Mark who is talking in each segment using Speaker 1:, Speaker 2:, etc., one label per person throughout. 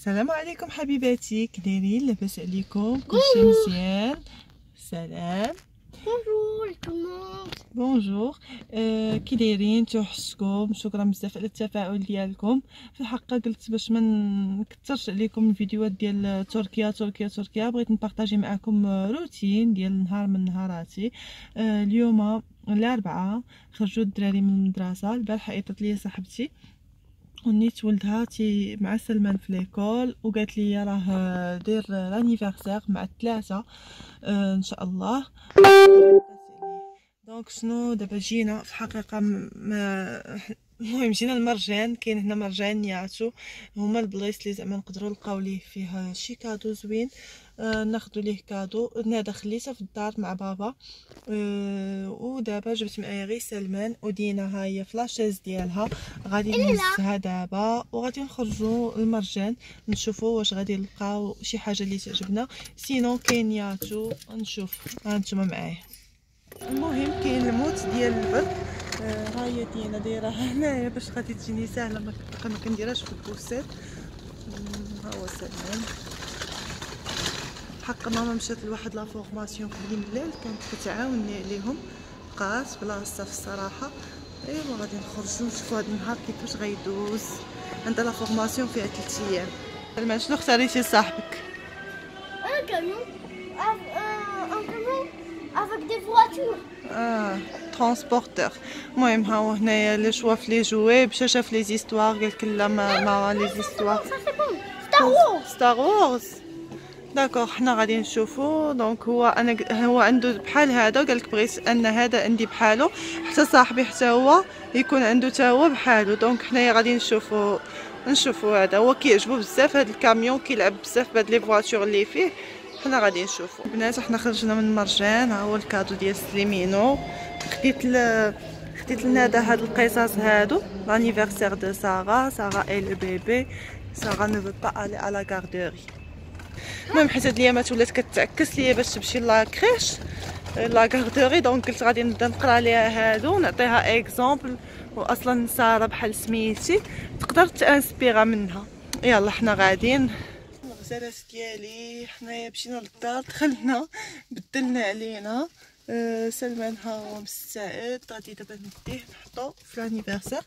Speaker 1: السلام عليكم حبيباتي، كي دايرين؟ لاباس عليكم؟ كلشي مزيان؟ سلام. بونجور. كي دايرين؟ توحشتكم، شكرا بزاف على التفاعل ديالكم. في الحقيقه قلت باش ما نكثرش عليكم الفيديوهات ديال تركيا بغيت نبارطاجي معكم روتين ديال نهار من نهاراتي. اليوم الاربعاء خرجوا الدراري من المدرسه. البارحه عيطت لي صاحبتي ونيت ولدها مع سلمان في ليكول، وقالت لي راه دير لانيفرسير مع 3 ان شاء الله. دونك شنو دابا جينا في الحقيقه المهم جينا المرجان. كاين هنا مرجان يعطو، هما البلايص اللي زعما نقدروا نلقاو ليه فيه شي كادو زوين. ناخذوا ليه كادو. نادا خليتها في الدار مع بابا. ودابا جبت معايا غير سلمان ودينا، ها هي فلاشيز ديالها غادي نهزها دابا وغادي نخرجوا المرجان نشوفوا واش غادي نلقاو شي حاجه اللي تعجبنا. سينو كاين ياتو نشوف. ها نتوما معايا. المهم كاين الموت ديال البرد. ها هي دينا دايره هنايا باش غادي تجيني ساهله، ما كنديرهاش في البوسيت. ها هو سلمان. حق ماما مشات لواحد لا فورماسيون قبل الليل، كانت كتعاوني عليهم، بقات بلاصه في الصراحه. ايوا غادي نخرجوا نشوفوا هذا النهار كيفاش غيدوز. عندها لا فورماسيون فيها 3 ايام. سلمان شنو اختاريتي لصاحبك؟
Speaker 2: ان كاميون avec des voitures.
Speaker 1: ترونسبورتور. المهم ها هو هنايا لي شوا في لي جوي، مشى شاف لي زيستوار قالك لا ما لي زيستوار ستار وورز. داكوغ حنا غادي نشوفو. دونك هو عنده بحال هذا، قالك بغيت ان هذا عندي بحالو، حتى صاحبي حتى هو يكون عنده حتى هو بحالو. دونك حنايا غادي نشوفو هذا هو كيعجبو بزاف. هذا الكاميون كيلعب بزاف بهاد لي فواتور اللي فيه. حنا غادي نشوفو. البنات حنا خرجنا من المرجان. ها هو الكادو ديال سليمينو. خديت لنادا هاد القصص هادو لانيفرسير دو سارا اي لو بيبي. سارا نو فو با الي على غاردوري. المهم حيت هاد الايامات ولات كتعكس ليا باش تمشي لا كريش لا غاردوري. دونك قلت غادي نبدا نقرا ليها هادو ونعطيها اكزومبل، واصلا ساره بحال سميتي تقدر تانسبيرا منها. يلا حنا غاديين. الغسالات ديالي حنايا مشينا للدار، دخلنا بدلنا علينا. سلمان ها هو مستعد، غادي دابا نديه نحطو في لانيفرسير.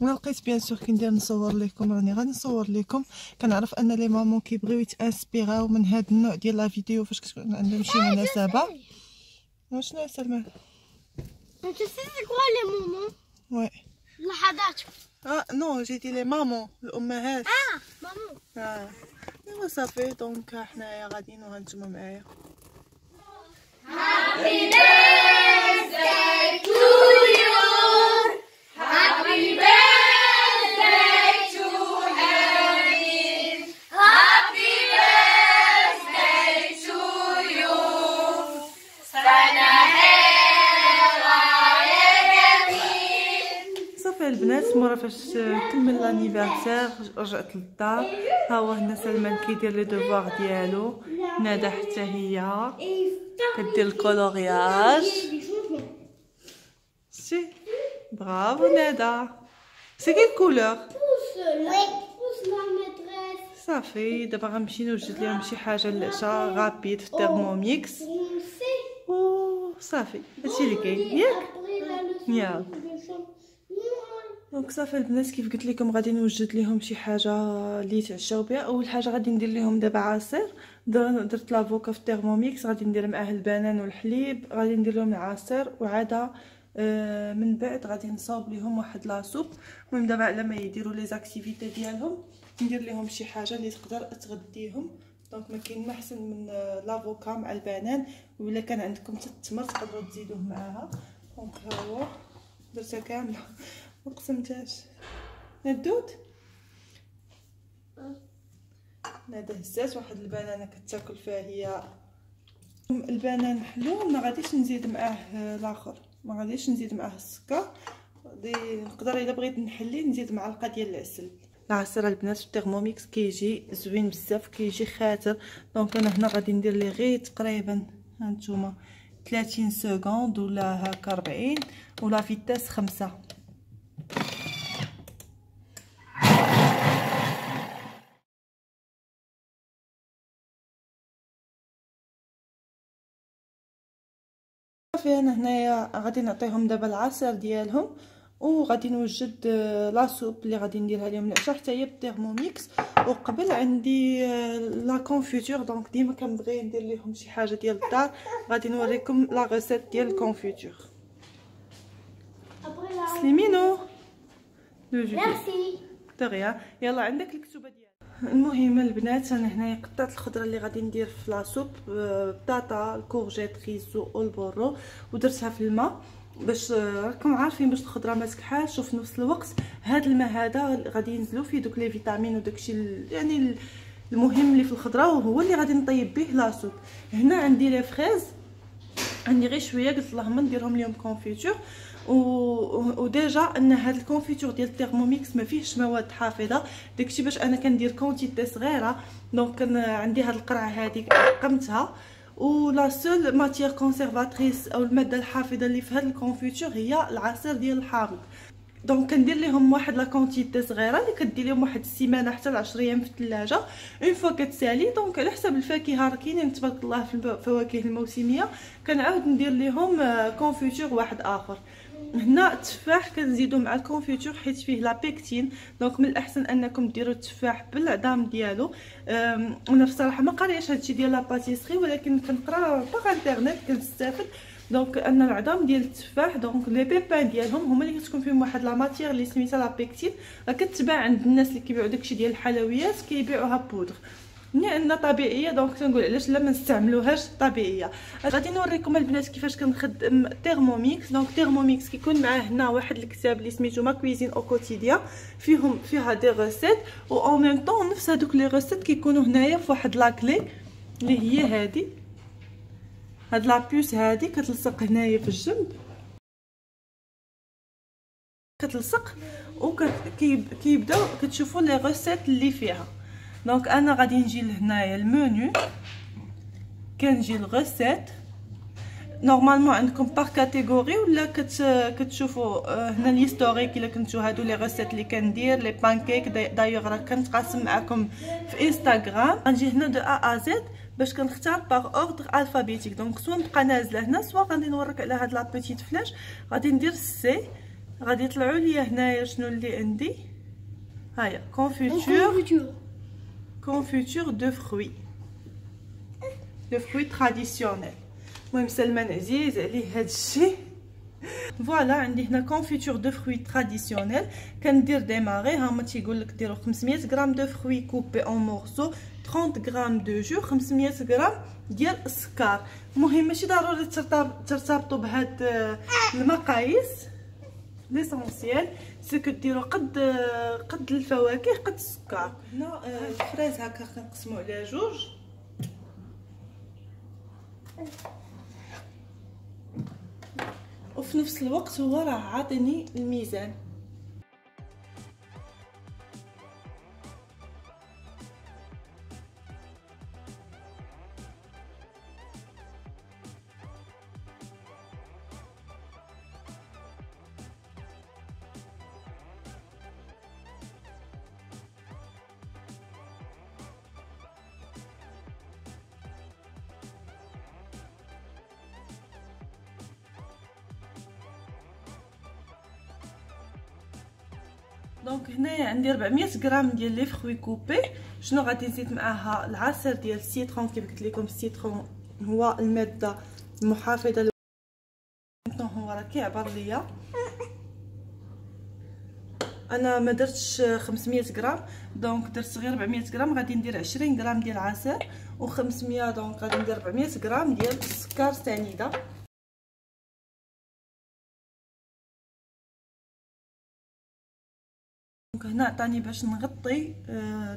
Speaker 1: وانا لقيت بيان سور كندير نصور لكم، راني غادي نصور لكم. كنعرف ان لي مامون كيبغيو يتانسبيراو من هاد النوع ديال لا فيديو فاش كتكون عندهم شي مناسبه. شنو يا سلمان؟
Speaker 2: انت سي كوا لي مومون؟
Speaker 1: وي
Speaker 2: لحظات.
Speaker 1: نو جيتي لي مامون الامهات.
Speaker 2: مامون.
Speaker 1: ايوا صافي. دونك حنايا غاديين وهانتوما معايا.
Speaker 2: Happy birthday to you. Happy birthday to Erin. Happy birthday to you. سنة حلوة يا جميل.
Speaker 1: صافي البنات مورا فاش كمل لانيفرسير رجعت للدار. ها هو هنا سلمان كيدير لي دوفوار ديالو، نادا حتى هي كدير الكولورياج. سي برافو نادا. سي كيل كولور؟ صافي دابا غنمشي نوجد لهم شي حاجه للعشاء غابيد في تيرموميكس صافي. هادشي اللي كاين ياك. دونك صافي البنات كيف قلت لكم غادي نوجد لهم شي حاجه اللي يتعشاو بها. اول حاجه غادي ندير لهم دابا عصير. درت لافوكا في التيرموميكس، غادي ندير معاه البنان والحليب، غادي ندير لهم العصير وعاده من بعد غادي نصاوب لهم واحد لاصوب. المهم دابا على ما يديروا لي زاكتيفيتي ديالهم ندير لهم شي حاجه اللي تقدر تغديهم. دونك ما كاين ما احسن من لافوكا مع البنان، ولا كان عندكم حتى التمر تقدروا تزيدوه معاها. دونك ها هو درتها كامله ما قسمتهاش. ندود نادا هزات واحد البنانه كتاكل فيها هي. البنان حلو، ما غاديش نزيد معاه الاخر، ما غاديش نزيد معاه السكر. نقدر الا بغيت نحلي نزيد معلقه ديال العسل. العصير البنات في الترموميكس كيجي زوين بزاف، كيجي خاطر. دونك انا هنا غادي ندير ليه غير تقريبا هانتوما 30 سكوند ولا هكا 40 ولا فيتاس 5. صافي انا هنايا غادي نعطيهم دابا العصير ديالهم، وغادي نوجد لاصوب اللي غادي نديرها لهم العشاء حتى هي بالثيرموميكس. وقبل عندي لا كونفيتور، دونك ديما كنبغي ندير لهم شي حاجه ديال الدار. غادي نوريكم لا ريسيت ديال الكونفيتور. سليمينو
Speaker 2: ميرسي.
Speaker 1: دغيا يلا عندك الكتوبه ديالك. المهم البنات انا هنايا قطعت الخضره اللي غادي ندير في لاصوب، بطاطا الكورجيت ريزو والبورو، ودرتها في الماء باش راكم عارفين باش الخضره ما تكحالش. وفي نفس الوقت هذا الماء هذا غادي ينزلوا فيه دوك لي فيتامين وداكشي يعني المهم اللي في الخضره، وهو اللي غادي نطيب به لاصوب. هنا عندي لي فريز، عندي غير شويه، قلت اللهم نديرهم لهم كونفيتور. وديجا ان هذا الكونفيتور ديال الثيرموميكس ما فيهش مواد حافظه، داكشي باش انا كندير كونتيتي صغيره. دونك كان عندي هاد القرعه هذه قمتها، ولا سول ماتيير كونسيرفاتريس او الماده الحافظه اللي في هذا الكونفيتور هي العصير ديال الحامض. دونك كندير لهم واحد لا كونتيتي صغيره اللي كدير لهم واحد السيمانه حتى ل10 ايام في الثلاجه. اون فوا كتسالي دونك على حسب الفاكهه، راه كاينين تبارك الله في الفواكه الموسميه كنعاود ندير لهم كونفيتور واحد اخر. هنا التفاح كنزيدو مع الكونفيتور حيت فيه لا بيكتين، دونك من الاحسن انكم ديروا التفاح بالعظام ديالو. انا بصراحه ما قارياش هادشي ديال لا باتيسري، ولكن كنقرا باغ انترنيت كنستافد. دونك ان العظام ديال التفاح دونك لي بيبان ديالهم هما اللي كتكون فيهم واحد لا ماتيير اللي سميتها لا بيكتين، راه كتباع عند الناس اللي كيبيعوا داكشي ديال الحلويات كيبيعوها بودر، لان طبيعيه. دونك تنقول علاش لا ما نستعملوهاش طبيعيه. غادي نوريكم البنات كيفاش كنخدم ثيرموميكس. دونك ثيرموميكس كيكون معاه هنا واحد الكتاب اللي سميتو ما كويزين او كوتيديان، فيها دي ريسيت، و اون ميم طون نفس هذوك لي ريسيت كيكونوا هنايا في واحد لاكلي اللي هي هذه. هاد لابوس هذه كتلصق هنايا في الجنب، كتلصق وكيبداو كتشوفوا لي ريسيت اللي فيها. دونك انا غادي نجي لهنايا المنيو، كنجي الريسيت نورمالمون عندكم باغ كاتيجوري، ولا كتشوفوا هنا الهيستوريك الا كنتو هادو لي ريسيت اللي كندير لي بانكيك. دايوغ راه كنتقاسم معكم في انستغرام. غنجي هنا دو ا زد باش كنختار باغ اوردر الفابيتيك. دونك سوا نبقى نازله هنا، سوا غادي نوريك على هاد لا بيتيت فلاش. غادي ندير سي، غادي يطلعوا لي هنايا شنو اللي عندي. هيا كونفيتور دو فروي، تراديسيونيل. المهم سلمان عزيز عليه هاد الشيء. فوالا عندي هنا كونفيتور دو فروي تراديسيونيل. كندير ديماري، هما تيقول لك ديروا 500 غرام دو فروي كوبي اون مورسو، 30 غرام دو جو، 500 غرام ديال السكر. المهم ماشي ضروري ترتبطوا بهاد المقاييس، ليسونسيال سي كديروا قد الفواكه قد السكر. هنا الفريز هكا كنقسموا على جوج، وفي نفس الوقت هو راه عاطيني الميزان. دونك هنايا عندي 400 غرام ديال لي فروي كوبي. شنو غادي نزيد معاها؟ العصير ديال السيترون. كيف قلت لكم السيترون هو الماده المحافظه. هو راه كيعبر ليا، انا ما درتش 500 غرام، دونك درت غير 400 غرام. غادي ندير 20 غرام ديال العسل و500، دونك غادي ندير 400 غرام ديال السكر سنيده. دونك هنا عطاني باش نغطي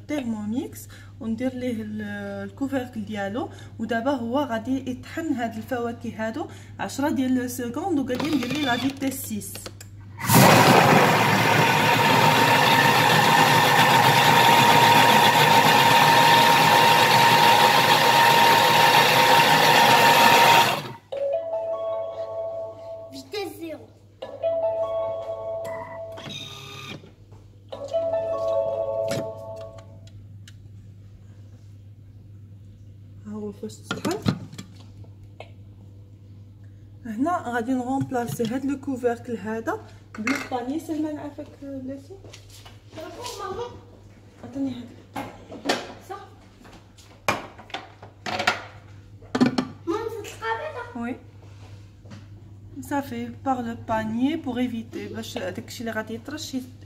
Speaker 1: تيرموميكس وندير ليه الكوفركل ديالو. ودابا هو غادي يطحن هاد الفواكه هادو 10 ديال لو سكوند، وغادي ندير ليه لا فيتيس 6. فاش تطحن هنا غادي نغومبلاسي هاد لو كوفركل هذا بلو باني. سلمان عافاك بلاتي عطيني هاد
Speaker 2: صح ماما القابله.
Speaker 1: وي صافي باغ لو باني بوغ ايفيتي باش داكشي اللي غادي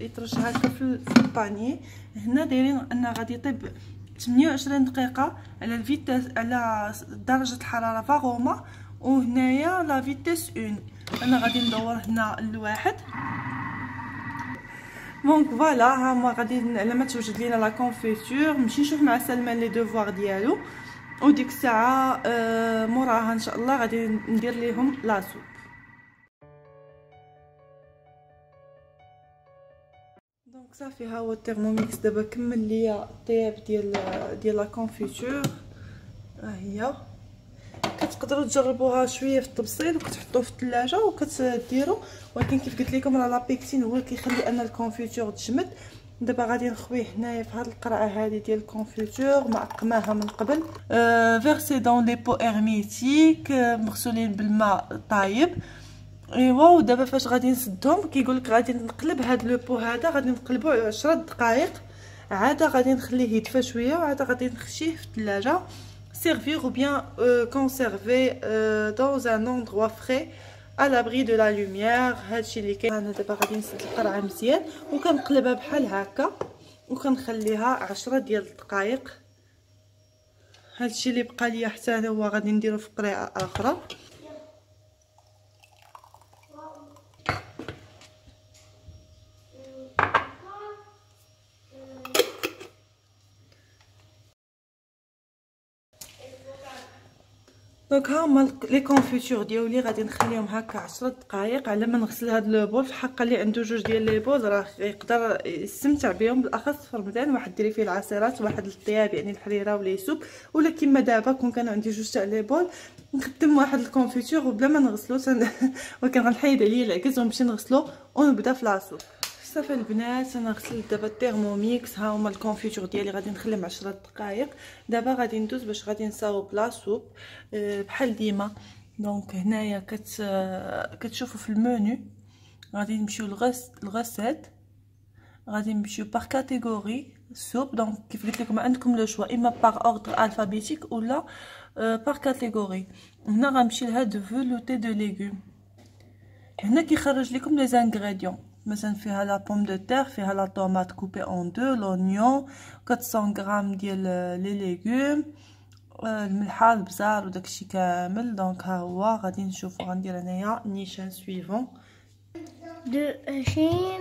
Speaker 1: يطرش هكا في الباني. هنا دايرين ان غادي يطيب 28 دقيقه على الفيتاس على درجه الحراره فاغوما. وهنايا لا فيتاس 1 انا غادي ندور هنا الواحد. دونك فوالا ها هما غادي على ما توجد لينا لا كونفيتور نمشي نشوف مع سلمان لي دوفوار ديالو. وديك الساعه موراها ان شاء الله غادي ندير ليهم لا سوب. دونك صافي ها هو الترموميكس دابا كمل ليا الطياب ديال لا كونفيتور. ها هي كتقدروا تجربوها شويه في التبصيل وكتحطوه في الثلاجه وكتديروا. ولكن كيف قلت لكم راه لا بيكسين هو اللي كيخلي ان الكونفيتور تجمد. دابا غادي نخويه هنايا في هاد القرعه هذه ديال الكونفيتور معقماها من قبل. فيرسي دون لي بو ارميتيك مغسولين بالماء طايب. ايوا ودابا فاش غادي نسدهم كيقول لك غادي نقلب هاد لو بو هذا غادي نقلبوه 10 دقائق. عاده غادي نخليه يدفى شويه وعاده غادي نخشيه في الثلاجه. Servir ou bien conserver dans un endroit frais à l'abri de la lumière. هادشي اللي كاين. انا دابا غادي نسد القرعه مزيان وكنقلبها بحال هكا وكنخليها 10 ديال الدقائق. هادشي اللي بقى ليا حتى انا هو غادي نديرو في قرعه اخرى. دونك ها هما لي كونفيتور ديالي غادي نخليهم هكا 10 دقائق على ما نغسل هاد لو بول. في الحق اللي عنده جوج ديال لي بول راه يقدر يستمتع بهم بالاخص في رمضان. واحد ديري فيه العصيرات واحد الطياب يعني الحريره ولا يسوب. ولا كيما دابا كون كان عندي جوج تاع لي بول نخدم واحد الكونفيتور وبلا ما نغسلو ولكن غنحيد عليه العكز ونمشي نغسلو ونبدا في لاصوب. صافي البنات انا غسلت دابا التيرموميكس. ها هما الكونفيتور ديالي غادي نخليهم 10 دقائق. دابا غادي ندوز باش غادي نصاوب لاصوب بحال ديما. دونك هنايا كتشوفوا في المنيو غادي نمشيو للغساد. غادي نمشيو بار كاتيجوري سوب. دونك كيف قلت لكم عندكم لو شوا اما بار اوردر الفابيتيك ولا بار كاتيجوري. هنا غنمشي لهاد فولوتي دو ليغوم. هنا كيخرج لكم لي زانغريديون. مثلا فيها لا بوم دو تير فيها لا طوماط كوبي اون دو لونيون 400 غرام ديال لي ليغوم الملحه البزار وداكشي كامل. دونك ها هو غادي نشوفو. غندير انايا نيشان سويفون
Speaker 2: 20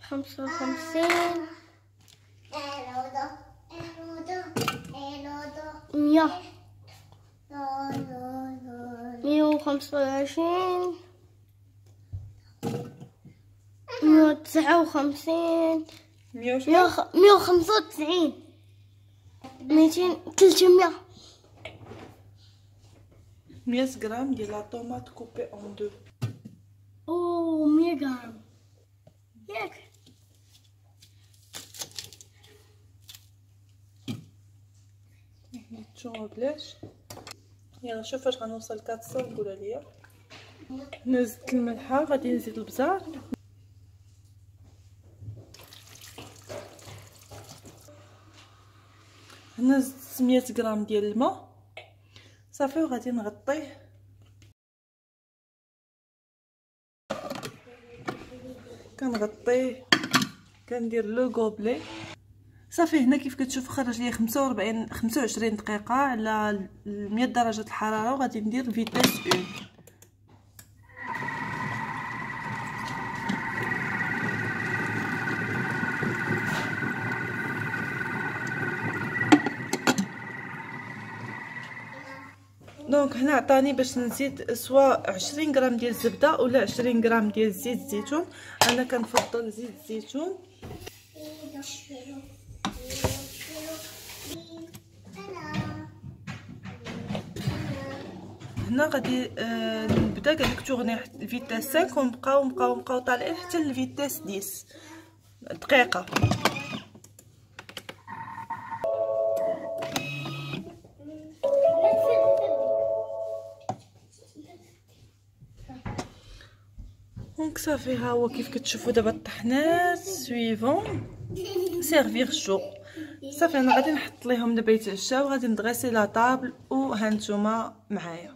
Speaker 2: 55 100 125 159 195 200 300
Speaker 1: 100 غرام ديال لا طوماط كوبي اون دو.
Speaker 2: او 100 غرام ياك.
Speaker 1: نتشوفو بلاش. يلا شوف فاش غنوصل 400 قولها ليا. نزلت الملحه غادي نزيد البزار. هنا زدت 100 غرام ديال الماء صافي وغادي نغطيه. كنغطيه كندير لو غوبلي صافي. هنا كيف كتشوف خرج لي 25 دقيقه على 100 درجه الحراره وغادي ندير فيتاس 1. دونك هنا عطاني باش نزيد سواء 20 غرام ديال الزبده ولا 20 غرام ديال زيت الزيتون. انا كنفضل زيت الزيتون. هنا غادي نبدا قال لك تورني الفيتاس 5 ونبقاو طالعين حتى للفيتاس 10 دقيقه. دونك صافي ها هو كيف كتشوفوا دابا الطحنات. سويفون سيرفير شو. صافي انا غادي نحط ليهم دابا يتعشاو، غادي ندغيسي لا طابل وها نتوما معايا.